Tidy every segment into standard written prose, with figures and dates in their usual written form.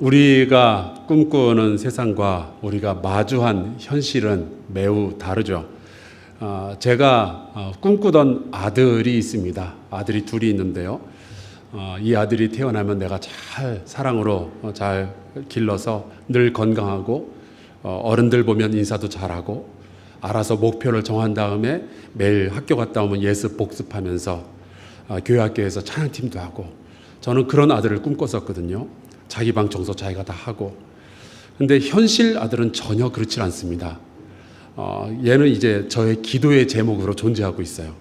우리가 꿈꾸는 세상과 우리가 마주한 현실은 매우 다르죠. 제가 꿈꾸던 아들이 있습니다. 아들이 둘이 있는데요. 이 아들이 태어나면 내가 잘 사랑으로 잘 길러서 늘 건강하고 어른들 보면 인사도 잘하고 알아서 목표를 정한 다음에 매일 학교 갔다 오면 예습 복습하면서 교회 학교에서 찬양팀도 하고 저는 그런 아들을 꿈꿨었거든요. 자기 방 청소 자기가 다 하고. 근데 현실 아들은 전혀 그렇지 않습니다. 얘는 이제 저의 기도의 제목으로 존재하고 있어요.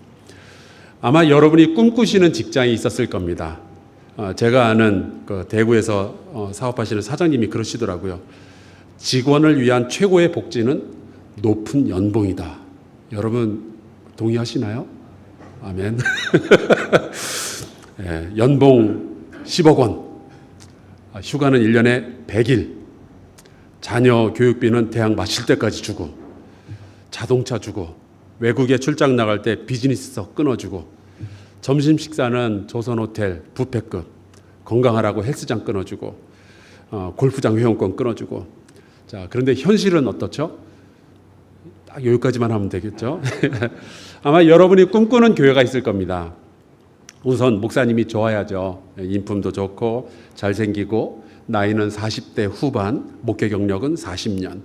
아마 여러분이 꿈꾸시는 직장이 있었을 겁니다. 제가 아는 그 대구에서 사업하시는 사장님이 그러시더라고요. 직원을 위한 최고의 복지는 높은 연봉이다. 여러분 동의하시나요? 아멘. 네, 연봉 10억 원. 휴가는 1년에 100일, 자녀 교육비는 대학 마칠 때까지 주고, 자동차 주고, 외국에 출장 나갈 때 비즈니스석 끊어주고, 점심 식사는 조선호텔 뷔페급, 건강하라고 헬스장 끊어주고, 골프장 회원권 끊어주고. 자, 그런데 현실은 어떻죠? 딱 여기까지만 하면 되겠죠? 아마 여러분이 꿈꾸는 교회가 있을 겁니다. 우선 목사님이 좋아야죠. 인품도 좋고 잘생기고 나이는 40대 후반, 목회 경력은 40년.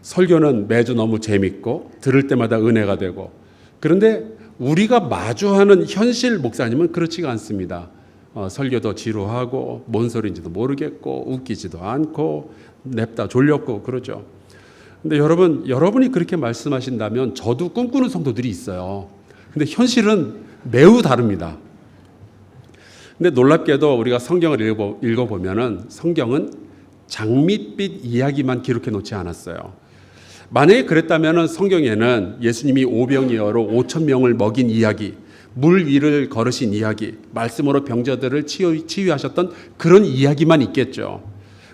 설교는 매주 너무 재밌고 들을 때마다 은혜가 되고. 그런데 우리가 마주하는 현실 목사님은 그렇지가 않습니다. 설교도 지루하고 뭔 소리인지도 모르겠고 웃기지도 않고 냅다 졸렸고 그러죠. 근데 여러분이 그렇게 말씀하신다면 저도 꿈꾸는 성도들이 있어요. 근데 현실은 매우 다릅니다. 근데 놀랍게도 우리가 성경을 읽어보면은 성경은 장밋빛 이야기만 기록해 놓지 않았어요. 만약에 그랬다면은 성경에는 예수님이 오병이어로 5천 명을 먹인 이야기, 물 위를 걸으신 이야기, 말씀으로 병자들을 치유하셨던 그런 이야기만 있겠죠.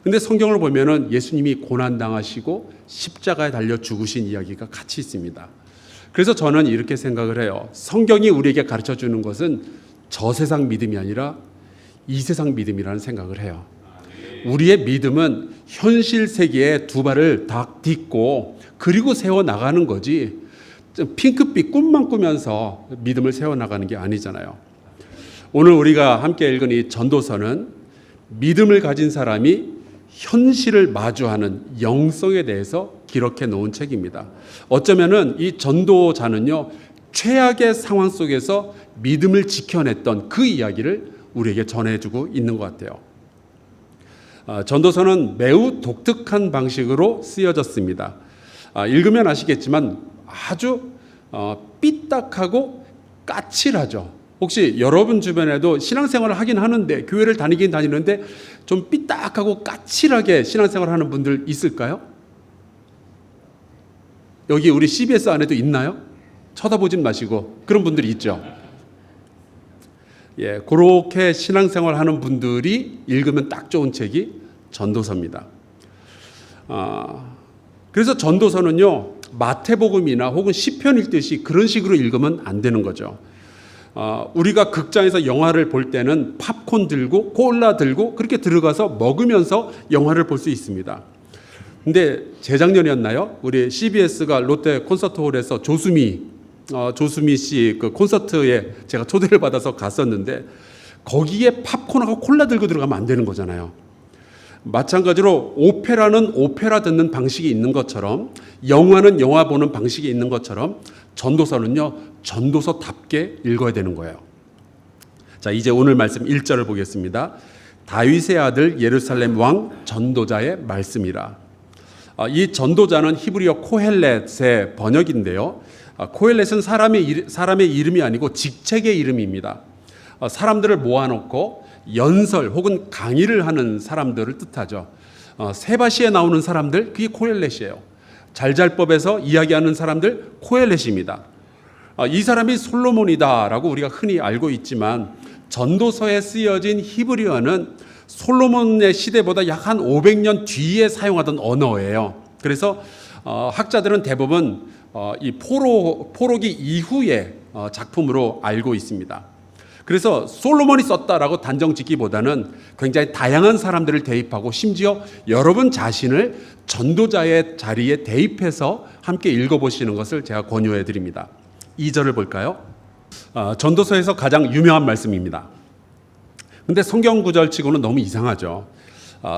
근데 성경을 보면은 예수님이 고난당하시고 십자가에 달려 죽으신 이야기가 같이 있습니다. 그래서 저는 이렇게 생각을 해요. 성경이 우리에게 가르쳐 주는 것은 저 세상 믿음이 아니라 이 세상 믿음이라는 생각을 해요. 우리의 믿음은 현실 세계에 두 발을 딱 딛고 그리고 세워나가는 거지 핑크빛 꿈만 꾸면서 믿음을 세워나가는 게 아니잖아요. 오늘 우리가 함께 읽은 이 전도서는 믿음을 가진 사람이 현실을 마주하는 영성에 대해서 기록해 놓은 책입니다. 어쩌면은 이 전도자는요, 최악의 상황 속에서 믿음을 지켜냈던 그 이야기를 우리에게 전해주고 있는 것 같아요. 전도서는 매우 독특한 방식으로 쓰여졌습니다. 읽으면 아시겠지만 아주 삐딱하고 까칠하죠. 혹시 여러분 주변에도 신앙생활을 하긴 하는데, 교회를 다니긴 다니는데 좀 삐딱하고 까칠하게 신앙생활을 하는 분들 있을까요? 여기 우리 CBS 안에도 있나요? 쳐다보진 마시고 그런 분들이 있죠. 예, 그렇게 신앙생활 하는 분들이 읽으면 딱 좋은 책이 전도서입니다. 그래서 전도서는요, 마태복음이나 혹은 시편 읽듯이 그런 식으로 읽으면 안 되는 거죠. 우리가 극장에서 영화를 볼 때는 팝콘 들고 콜라 들고 그렇게 들어가서 먹으면서 영화를 볼 수 있습니다. 근데 재작년이었나요? 우리 CBS가 롯데 콘서트홀에서 조수미 씨 그 콘서트에 제가 초대를 받아서 갔었는데, 거기에 팝콘하고 콜라 들고 들어가면 안 되는 거잖아요. 마찬가지로 오페라는 오페라 듣는 방식이 있는 것처럼, 영화는 영화 보는 방식이 있는 것처럼, 전도서는요, 전도서답게 읽어야 되는 거예요. 자, 이제 오늘 말씀 1절을 보겠습니다. 다윗의 아들 예루살렘 왕 전도자의 말씀이라. 이 전도자는 히브리어 코헬렛의 번역인데요. 코헬렛은 사람의 이름이 아니고 직책의 이름입니다. 사람들을 모아놓고 연설 혹은 강의를 하는 사람들을 뜻하죠. 세바시에 나오는 사람들, 그게 코헬렛이에요. 잘잘법에서 이야기하는 사람들, 코헬렛입니다. 이 사람이 솔로몬이다라고 우리가 흔히 알고 있지만, 전도서에 쓰여진 히브리어는 솔로몬의 시대보다 약 한 500년 뒤에 사용하던 언어예요. 그래서 학자들은 대부분 이 포로기 이후의 작품으로 알고 있습니다. 그래서 솔로몬이 썼다라고 단정 짓기보다는 굉장히 다양한 사람들을 대입하고, 심지어 여러분 자신을 전도자의 자리에 대입해서 함께 읽어보시는 것을 제가 권유해 드립니다. 2절을 볼까요? 전도서에서 가장 유명한 말씀입니다. 근데 성경 구절치고는 너무 이상하죠.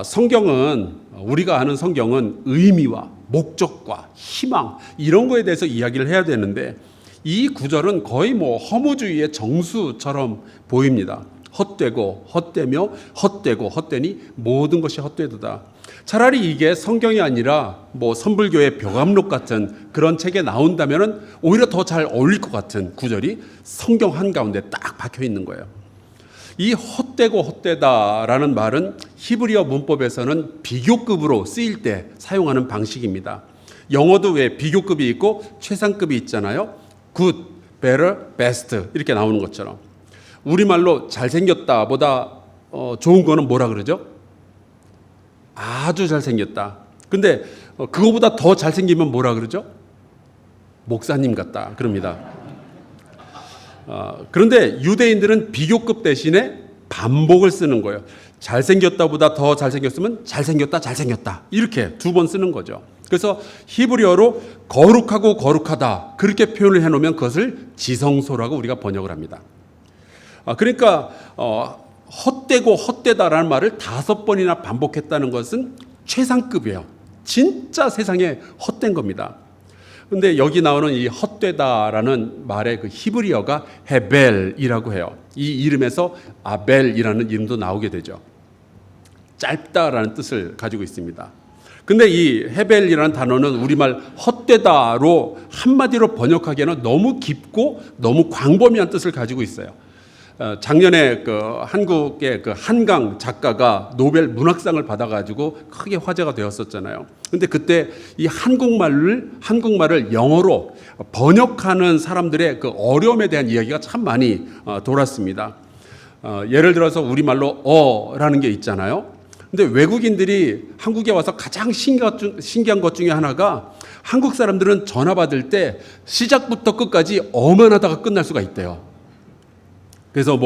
성경은, 우리가 아는 성경은 의미와 목적과 희망 이런 거에 대해서 이야기를 해야 되는데, 이 구절은 거의 허무주의의 정수처럼 보입니다. 헛되고 헛되며 헛되고 헛되니 모든 것이 헛되도다. 차라리 이게 성경이 아니라 선불교의 벼감록 같은 그런 책에 나온다면 오히려 더 잘 어울릴 것 같은 구절이 성경 한가운데 딱 박혀 있는 거예요. 이 헛되고 헛되다라는 말은 히브리어 문법에서는 비교급으로 쓰일 때 사용하는 방식입니다. 영어도 왜 비교급이 있고 최상급이 있잖아요. good, better, best 이렇게 나오는 것처럼, 우리말로 잘생겼다 보다 좋은 거는 뭐라 그러죠? 아주 잘생겼다. 근데 그거보다 더 잘생기면 뭐라 그러죠? 목사님 같다 그럽니다. 그런데 유대인들은 비교급 대신에 반복을 쓰는 거예요. 잘생겼다보다 더 잘생겼으면 잘생겼다 이렇게 두 번 쓰는 거죠. 그래서 히브리어로 거룩하고 거룩하다 그렇게 표현을 해놓으면 그것을 지성소라고 우리가 번역을 합니다. 그러니까 헛되고 헛되다라는 말을 5번이나 반복했다는 것은 최상급이에요. 진짜 세상에 헛된 겁니다. 그런데 여기 나오는 이 헛되다라는 말의 그 히브리어가 헤벨이라고 해요. 이 이름에서 아벨이라는 이름도 나오게 되죠. 짧다라는 뜻을 가지고 있습니다. 근데 이 헤벨이라는 단어는 우리말 헛되다로 한마디로 번역하기에는 너무 깊고 너무 광범위한 뜻을 가지고 있어요. 작년에 한국의 한강 작가가 노벨 문학상을 받아가지고 크게 화제가 되었었잖아요. 근데 그때 이 한국말을 영어로 번역하는 사람들의 그 어려움에 대한 이야기가 참 많이 돌았습니다. 예를 들어서 우리말로 어라는 게 있잖아요. 근데 외국인들이 한국에 와서 가장 신기한 것 중에 하나가, 한국 사람들은 전화 받을 때 시작부터 끝까지 어만 하다가 끝날 수가 있대요. 그래서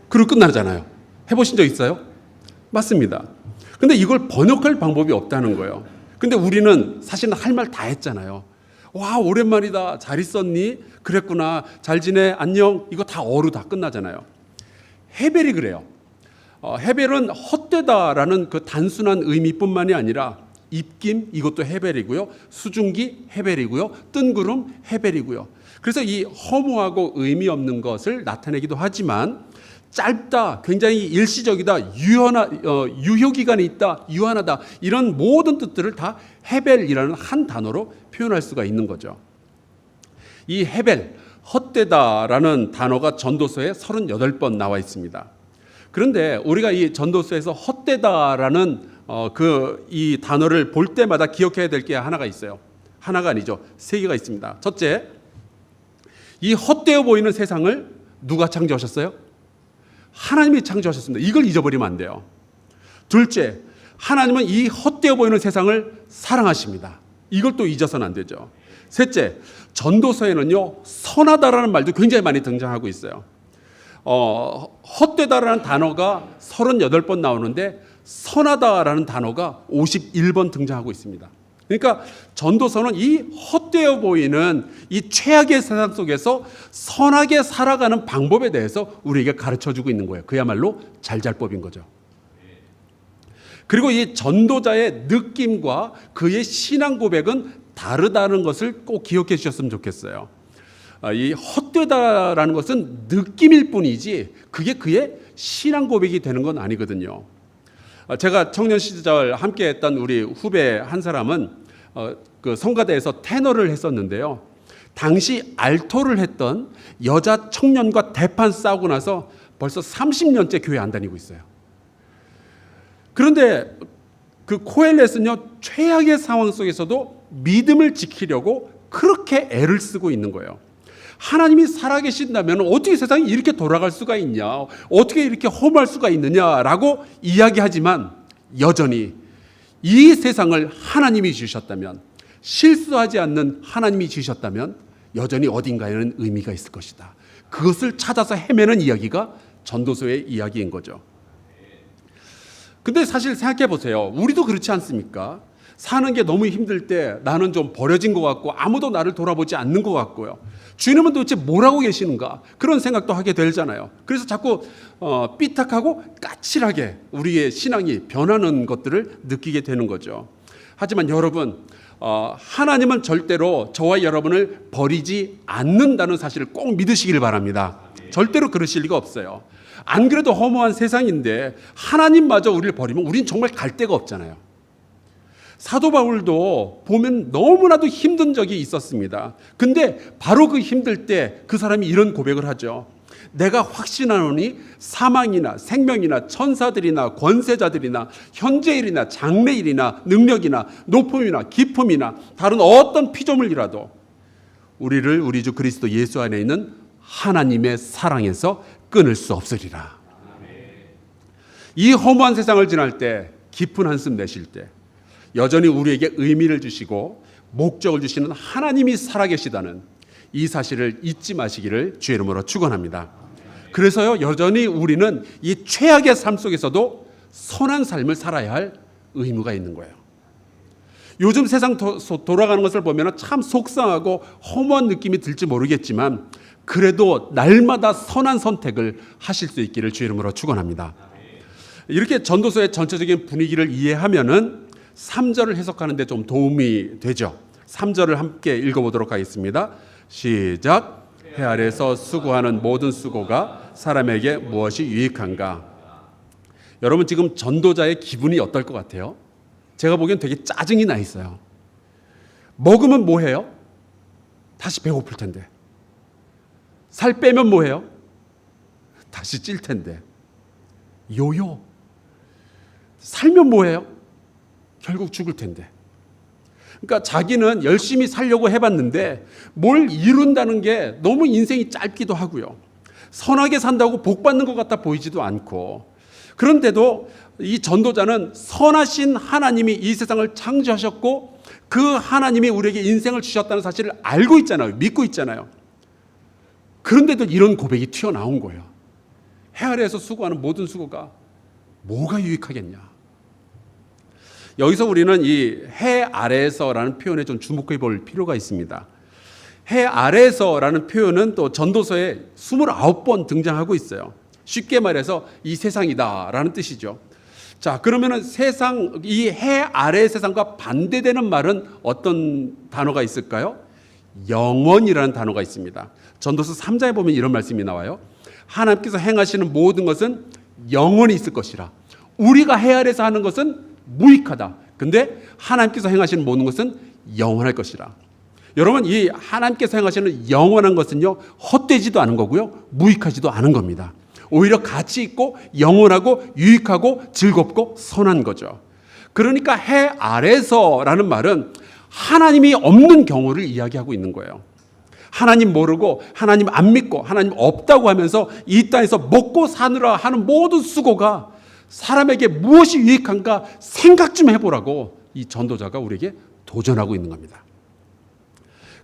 그리고 끝나잖아요. 해보신 적 있어요? 맞습니다. 근데 이걸 번역할 방법이 없다는 거예요. 근데 우리는 사실은 할 말 다 했잖아요. 와, 오랜만이다. 잘 있었니? 그랬구나. 잘 지내? 안녕. 이거 다 어로 다 끝나잖아요. 헤벨이 그래요. 헤벨은 헛되다라는 그 단순한 의미뿐만이 아니라 입김, 이것도 헤벨이고요. 수증기 헤벨이고요. 뜬구름 헤벨이고요. 그래서 이 허무하고 의미 없는 것을 나타내기도 하지만 짧다, 굉장히 일시적이다, 유효기간이 있다, 유한하다, 이런 모든 뜻들을 다 헤벨이라는 한 단어로 표현할 수가 있는 거죠. 이 헤벨, 헛되다라는 단어가 전도서에 38번 나와 있습니다. 그런데 우리가 이 전도서에서 헛되다라는 이 단어를 볼 때마다 기억해야 될 게 하나가 있어요. 하나가 아니죠. 3개가 있습니다. 첫째, 이 헛되어 보이는 세상을 누가 창조하셨어요? 하나님이 창조하셨습니다. 이걸 잊어버리면 안 돼요. 둘째, 하나님은 이 헛되어 보이는 세상을 사랑하십니다. 이걸 또 잊어서는 안 되죠. 셋째, 전도서에는요, 선하다라는 말도 굉장히 많이 등장하고 있어요. 헛되다라는 단어가 38번 나오는데 선하다라는 단어가 51번 등장하고 있습니다. 그러니까 전도서는 이 헛되어 보이는 이 최악의 세상 속에서 선하게 살아가는 방법에 대해서 우리에게 가르쳐주고 있는 거예요. 그야말로 잘잘법인 거죠. 그리고 이 전도자의 느낌과 그의 신앙 고백은 다르다는 것을 꼭 기억해 주셨으면 좋겠어요. 이 헛되다라는 것은 느낌일 뿐이지 그게 그의 신앙 고백이 되는 건 아니거든요. 제가 청년 시절 함께 했던 우리 후배 한 사람은 그 성가대에서 테너를 했었는데요. 당시 알토를 했던 여자 청년과 대판 싸우고 나서 벌써 30년째 교회 안 다니고 있어요. 그런데 그 코엘렛은요, 최악의 상황 속에서도 믿음을 지키려고 그렇게 애를 쓰고 있는 거예요. 하나님이 살아계신다면 어떻게 세상이 이렇게 돌아갈 수가 있냐, 어떻게 이렇게 허무할 수가 있느냐라고 이야기하지만 여전히 이 세상을 하나님이 지으셨다면, 실수하지 않는 하나님이 지으셨다면 여전히 어딘가에는 의미가 있을 것이다. 그것을 찾아서 헤매는 이야기가 전도서의 이야기인 거죠. 근데 사실 생각해 보세요. 우리도 그렇지 않습니까? 사는 게 너무 힘들 때 나는 좀 버려진 것 같고 아무도 나를 돌아보지 않는 것 같고요. 주님은 도대체 뭘 하고 계시는가? 그런 생각도 하게 되잖아요. 그래서 자꾸 삐딱하고 까칠하게 우리의 신앙이 변하는 것들을 느끼게 되는 거죠. 하지만 여러분, 하나님은 절대로 저와 여러분을 버리지 않는다는 사실을 꼭 믿으시길 바랍니다. 절대로 그러실 리가 없어요. 안 그래도 허무한 세상인데 하나님마저 우리를 버리면 우린 정말 갈 데가 없잖아요. 사도 바울도 보면 너무나도 힘든 적이 있었습니다. 근데 바로 그 힘들 때 그 사람이 이런 고백을 하죠. 내가 확신하노니 사망이나 생명이나 천사들이나 권세자들이나 현재일이나 장래일이나 능력이나 높음이나 깊음이나 다른 어떤 피조물이라도 우리를 우리 주 그리스도 예수 안에 있는 하나님의 사랑에서 끊을 수 없으리라. 이 허무한 세상을 지날 때, 깊은 한숨 내쉴 때 여전히 우리에게 의미를 주시고 목적을 주시는 하나님이 살아계시다는 이 사실을 잊지 마시기를 주의 이름으로 축원합니다. 그래서요, 여전히 우리는 이 최악의 삶 속에서도 선한 삶을 살아야 할 의무가 있는 거예요. 요즘 세상 돌아가는 것을 보면 참 속상하고 허무한 느낌이 들지 모르겠지만 그래도 날마다 선한 선택을 하실 수 있기를 주의 이름으로 축원합니다. 이렇게 전도서의 전체적인 분위기를 이해하면은 3절을 해석하는 데 좀 도움이 되죠. 3절을 함께 읽어보도록 하겠습니다. 시작. 해 아래서 수고하는 모든 수고가 사람에게 무엇이 유익한가? 여러분 지금 전도자의 기분이 어떨 것 같아요? 제가 보기엔 되게 짜증이 나 있어요. 먹으면 뭐 해요? 다시 배고플 텐데. 살 빼면 뭐 해요? 다시 찔 텐데. 요요. 살면 뭐 해요? 결국 죽을 텐데. 그러니까 자기는 열심히 살려고 해봤는데 뭘 이룬다는 게 너무 인생이 짧기도 하고요. 선하게 산다고 복 받는 것 같아 보이지도 않고. 그런데도 이 전도자는 선하신 하나님이 이 세상을 창조하셨고 그 하나님이 우리에게 인생을 주셨다는 사실을 알고 있잖아요. 믿고 있잖아요. 그런데도 이런 고백이 튀어나온 거예요. 해 아래에서 수고하는 모든 수고가 뭐가 유익하겠냐. 여기서 우리는 이 해 아래에서라는 표현에 좀 주목해 볼 필요가 있습니다. 해 아래에서라는 표현은 또 전도서에 29번 등장하고 있어요. 쉽게 말해서 이 세상이다라는 뜻이죠. 자, 그러면은 세상, 이 해 아래의 세상과 반대되는 말은 어떤 단어가 있을까요? 영원이라는 단어가 있습니다. 전도서 3장에 보면 이런 말씀이 나와요. 하나님께서 행하시는 모든 것은 영원히 있을 것이라. 우리가 해 아래에서 하는 것은 무익하다. 근데 하나님께서 행하시는 모든 것은 영원할 것이라. 여러분, 이 하나님께서 행하시는 영원한 것은요, 헛되지도 않은 거고요, 무익하지도 않은 겁니다. 오히려 가치 있고 영원하고 유익하고 즐겁고 선한 거죠. 그러니까 해 아래서라는 말은 하나님이 없는 경우를 이야기하고 있는 거예요. 하나님 모르고 하나님 안 믿고 하나님 없다고 하면서 이 땅에서 먹고 사느라 하는 모든 수고가 사람에게 무엇이 유익한가 생각 좀 해보라고 이 전도자가 우리에게 도전하고 있는 겁니다.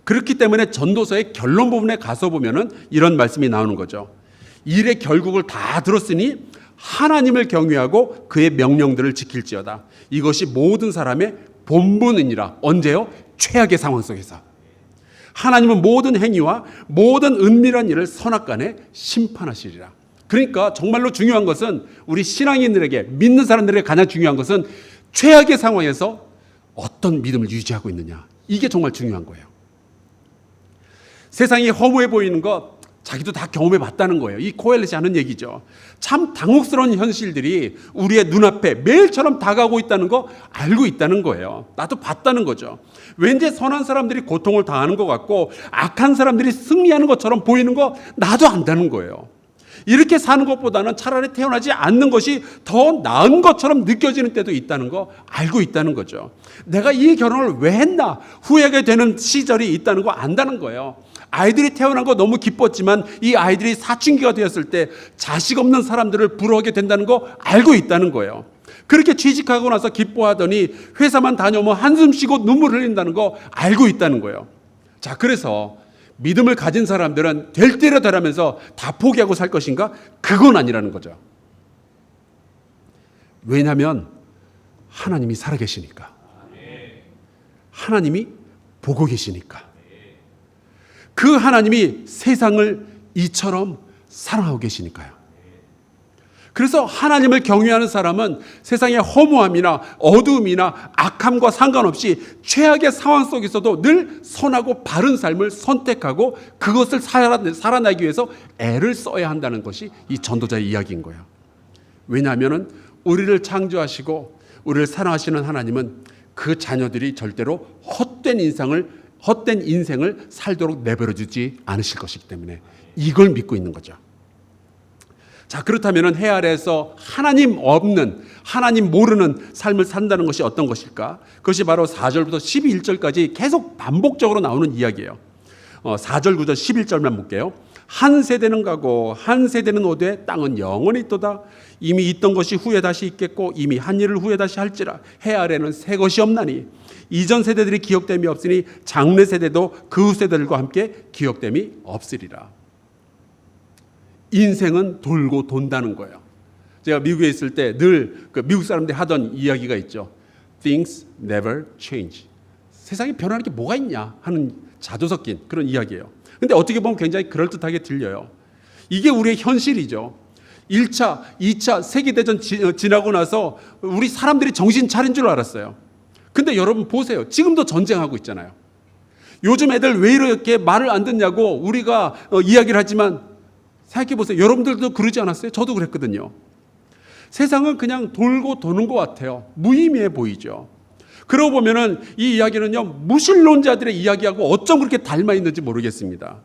그렇기 때문에 전도서의 결론 부분에 가서 보면은 이런 말씀이 나오는 거죠. 일의 결국을 다 들었으니 하나님을 경외하고 그의 명령들을 지킬지어다. 이것이 모든 사람의 본분이니라. 언제요? 최악의 상황 속에서. 하나님은 모든 행위와 모든 은밀한 일을 선악간에 심판하시리라. 그러니까 정말로 중요한 것은 우리 신앙인들에게, 믿는 사람들에게 가장 중요한 것은 최악의 상황에서 어떤 믿음을 유지하고 있느냐. 이게 정말 중요한 거예요. 세상이 허무해 보이는 것 자기도 다 경험해 봤다는 거예요. 이 코엘렛이 하는 얘기죠. 참 당혹스러운 현실들이 우리의 눈앞에 매일처럼 다가오고 있다는 거 알고 있다는 거예요. 나도 봤다는 거죠. 왠지 선한 사람들이 고통을 당하는 것 같고 악한 사람들이 승리하는 것처럼 보이는 거 나도 안다는 거예요. 이렇게 사는 것보다는 차라리 태어나지 않는 것이 더 나은 것처럼 느껴지는 때도 있다는 거 알고 있다는 거죠. 내가 이 결혼을 왜 했나 후회하게 되는 시절이 있다는 거 안다는 거예요. 아이들이 태어난 거 너무 기뻤지만 이 아이들이 사춘기가 되었을 때 자식 없는 사람들을 부러워하게 된다는 거 알고 있다는 거예요. 그렇게 취직하고 나서 기뻐하더니 회사만 다녀오면 한숨 쉬고 눈물 흘린다는 거 알고 있다는 거예요. 자, 그래서 믿음을 가진 사람들은 될 대로 되라면서 다 포기하고 살 것인가? 그건 아니라는 거죠. 왜냐하면 하나님이 살아계시니까. 하나님이 보고 계시니까. 그 하나님이 세상을 이처럼 사랑하고 계시니까요. 그래서 하나님을 경외하는 사람은 세상의 허무함이나 어두움이나 악함과 상관없이 최악의 상황 속에서도 늘 선하고 바른 삶을 선택하고 그것을 살아내기 위해서 애를 써야 한다는 것이 이 전도자의 이야기인 거예요. 왜냐하면 우리를 창조하시고 우리를 사랑하시는 하나님은 그 자녀들이 절대로 헛된 인생을 살도록 내버려 두지 않으실 것이기 때문에 이걸 믿고 있는 거죠. 자, 그렇다면 해 아래에서 하나님 없는, 하나님 모르는 삶을 산다는 것이 어떤 것일까? 그것이 바로 4절부터 11절까지 계속 반복적으로 나오는 이야기예요. 4절, 9절, 11절만 볼게요. 한 세대는 가고 한 세대는 오되 땅은 영원히 있도다. 이미 있던 것이 후에 다시 있겠고 이미 한 일을 후에 다시 할지라. 해 아래는 새 것이 없나니 이전 세대들이 기억됨이 없으니 장래 세대도 그 후 세대들과 함께 기억됨이 없으리라. 인생은 돌고 돈다는 거예요. 제가 미국에 있을 때 늘 그 미국 사람들이 하던 이야기가 있죠. Things never change. 세상에 변하는 게 뭐가 있냐 하는 자조 섞인 그런 이야기예요. 근데 어떻게 보면 굉장히 그럴듯하게 들려요. 이게 우리의 현실이죠. 1차, 2차 세계대전 지나고 나서 우리 사람들이 정신 차린 줄 알았어요. 근데 여러분 보세요. 지금도 전쟁하고 있잖아요. 요즘 애들 왜 이렇게 말을 안 듣냐고 우리가 이야기를 하지만 생각해 보세요. 여러분들도 그러지 않았어요? 저도 그랬거든요. 세상은 그냥 돌고 도는 것 같아요. 무의미해 보이죠. 그러고 보면은 이 이야기는요, 무신론자들의 이야기하고 어쩜 그렇게 닮아 있는지 모르겠습니다.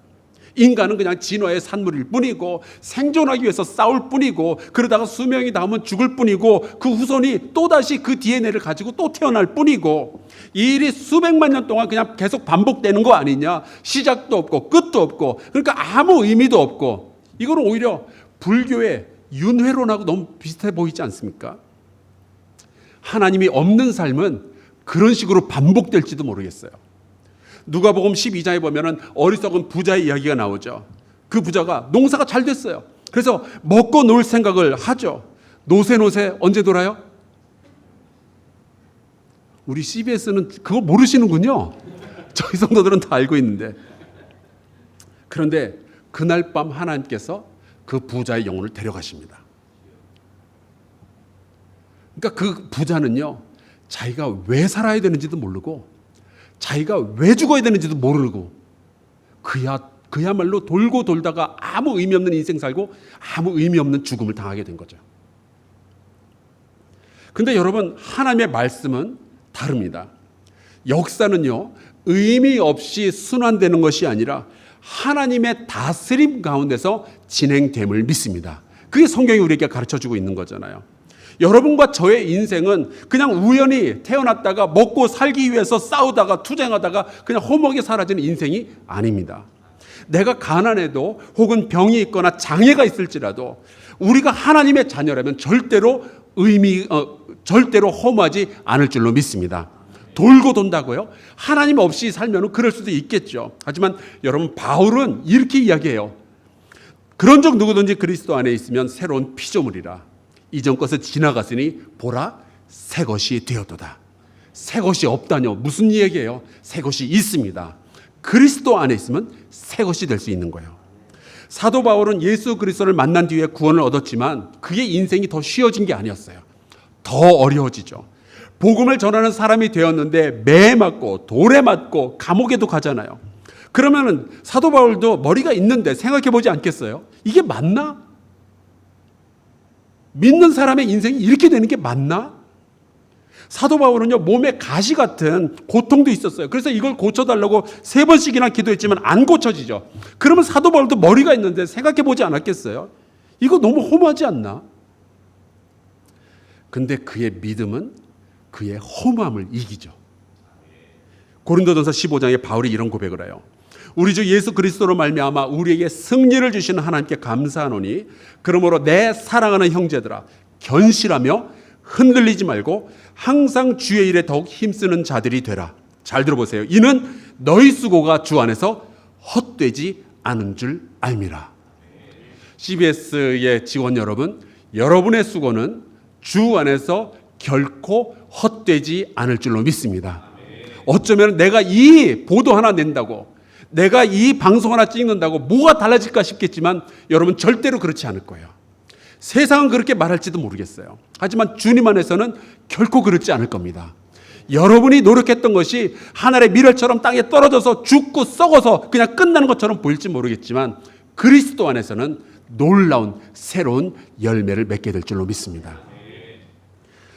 인간은 그냥 진화의 산물일 뿐이고 생존하기 위해서 싸울 뿐이고 그러다가 수명이 닿으면 죽을 뿐이고 그 후손이 또다시 그 DNA를 가지고 또 태어날 뿐이고 이 일이 수백만 년 동안 그냥 계속 반복되는 거 아니냐. 시작도 없고 끝도 없고 그러니까 아무 의미도 없고 이거는 오히려 불교의 윤회론하고 너무 비슷해 보이지 않습니까? 하나님이 없는 삶은 그런 식으로 반복될지도 모르겠어요. 누가복음 12장에 보면은 어리석은 부자의 이야기가 나오죠. 그 부자가 농사가 잘 됐어요. 그래서 먹고 놀 생각을 하죠. 노세 언제 돌아요? 우리 CBS는 그거 모르시는군요. 저희 성도들은 다 알고 있는데. 그런데 그날 밤 하나님께서 그 부자의 영혼을 데려가십니다. 그러니까 그 부자는요, 자기가 왜 살아야 되는지도 모르고 자기가 왜 죽어야 되는지도 모르고 그야말로 돌고 돌다가 아무 의미 없는 인생 살고 아무 의미 없는 죽음을 당하게 된 거죠. 근데 여러분, 하나님의 말씀은 다릅니다. 역사는요, 의미 없이 순환되는 것이 아니라 하나님의 다스림 가운데서 진행됨을 믿습니다. 그게 성경이 우리에게 가르쳐주고 있는 거잖아요. 여러분과 저의 인생은 그냥 우연히 태어났다가 먹고 살기 위해서 싸우다가 투쟁하다가 그냥 허무하게 사라지는 인생이 아닙니다. 내가 가난해도 혹은 병이 있거나 장애가 있을지라도 우리가 하나님의 자녀라면 절대로 허무하지 않을 줄로 믿습니다. 돌고 돈다고요? 하나님 없이 살면 그럴 수도 있겠죠. 하지만 여러분, 바울은 이렇게 이야기해요. 그런즉 누구든지 그리스도 안에 있으면 새로운 피조물이라. 이전 것은 지나갔으니 보라, 새 것이 되었도다. 새 것이 없다뇨? 무슨 얘기예요? 새 것이 있습니다. 그리스도 안에 있으면 새 것이 될 수 있는 거예요. 사도 바울은 예수 그리스도를 만난 뒤에 구원을 얻었지만 그의 인생이 더 쉬워진 게 아니었어요. 더 어려워지죠. 복음을 전하는 사람이 되었는데 매에 맞고 돌에 맞고 감옥에도 가잖아요. 그러면은 사도 바울도 머리가 있는데 생각해 보지 않겠어요? 이게 맞나? 믿는 사람의 인생이 이렇게 되는 게 맞나? 사도 바울은요, 몸에 가시 같은 고통도 있었어요. 그래서 이걸 고쳐달라고 3번씩이나 기도했지만 안 고쳐지죠. 그러면 사도 바울도 머리가 있는데 생각해 보지 않았겠어요? 이거 너무 허무하지 않나? 근데 그의 믿음은 그의 허무함을 이기죠. 고린도전서 15장에 바울이 이런 고백을 해요. 우리 주 예수 그리스도로 말미암아 우리에게 승리를 주시는 하나님께 감사하노니 그러므로 내 사랑하는 형제들아, 견실하며 흔들리지 말고 항상 주의 일에 더욱 힘쓰는 자들이 되라. 잘 들어보세요. 이는 너희 수고가 주 안에서 헛되지 않은 줄 알미라. CBS의 직원 여러분, 여러분의 수고는 주 안에서 결코 헛되지 않을 줄로 믿습니다. 어쩌면 내가 이 보도 하나 낸다고, 내가 이 방송 하나 찍는다고 뭐가 달라질까 싶겠지만 여러분, 절대로 그렇지 않을 거예요. 세상은 그렇게 말할지도 모르겠어요. 하지만 주님 안에서는 결코 그렇지 않을 겁니다. 여러분이 노력했던 것이 하늘의 미랄처럼 땅에 떨어져서 죽고 썩어서 그냥 끝나는 것처럼 보일지 모르겠지만 그리스도 안에서는 놀라운 새로운 열매를 맺게 될 줄로 믿습니다.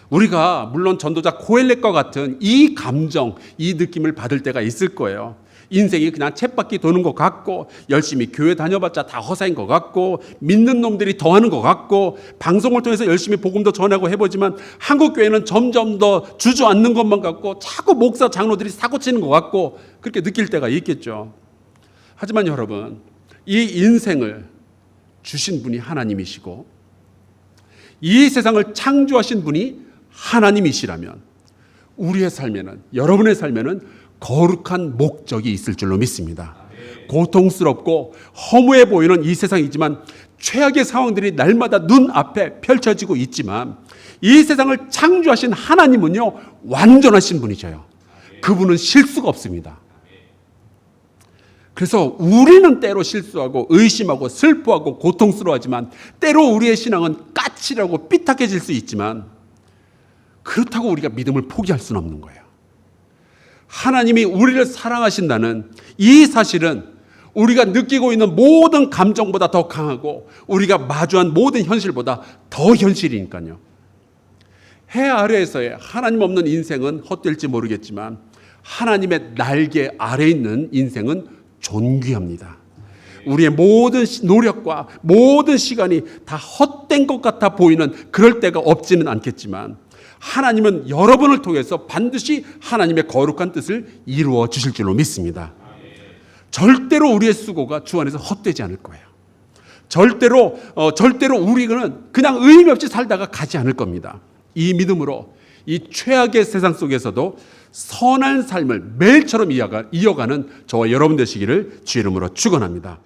우리가 물론 전도자 고엘렛과 같은 이 감정, 이 느낌을 받을 때가 있을 거예요. 인생이 그냥 쳇바퀴 도는 것 같고 열심히 교회 다녀봤자 다 허사인 것 같고 믿는 놈들이 더하는 것 같고 방송을 통해서 열심히 복음도 전하고 해보지만 한국 교회는 점점 더 주저앉는 것만 같고 자꾸 목사 장로들이 사고치는 것 같고 그렇게 느낄 때가 있겠죠. 하지만 여러분, 이 인생을 주신 분이 하나님이시고 이 세상을 창조하신 분이 하나님이시라면 우리의 삶에는, 여러분의 삶에는 거룩한 목적이 있을 줄로 믿습니다. 고통스럽고 허무해 보이는 이 세상이지만 최악의 상황들이 날마다 눈앞에 펼쳐지고 있지만 이 세상을 창조하신 하나님은요, 완전하신 분이셔요. 그분은 실수가 없습니다. 그래서 우리는 때로 실수하고 의심하고 슬퍼하고 고통스러워하지만 때로 우리의 신앙은 까칠하고 삐딱해질 수 있지만 그렇다고 우리가 믿음을 포기할 수는 없는 거예요. 하나님이 우리를 사랑하신다는 이 사실은 우리가 느끼고 있는 모든 감정보다 더 강하고 우리가 마주한 모든 현실보다 더 현실이니까요. 해 아래에서의 하나님 없는 인생은 헛될지 모르겠지만 하나님의 날개 아래에 있는 인생은 존귀합니다. 우리의 모든 노력과 모든 시간이 다 헛된 것 같아 보이는 그럴 때가 없지는 않겠지만 하나님은 여러분을 통해서 반드시 하나님의 거룩한 뜻을 이루어 주실 줄로 믿습니다. 절대로 우리의 수고가 주 안에서 헛되지 않을 거예요. 절대로 우리는 그냥 의미 없이 살다가 가지 않을 겁니다. 이 믿음으로 이 최악의 세상 속에서도 선한 삶을 매일처럼 이어가는 저와 여러분 되시기를 주의 이름으로 축원합니다.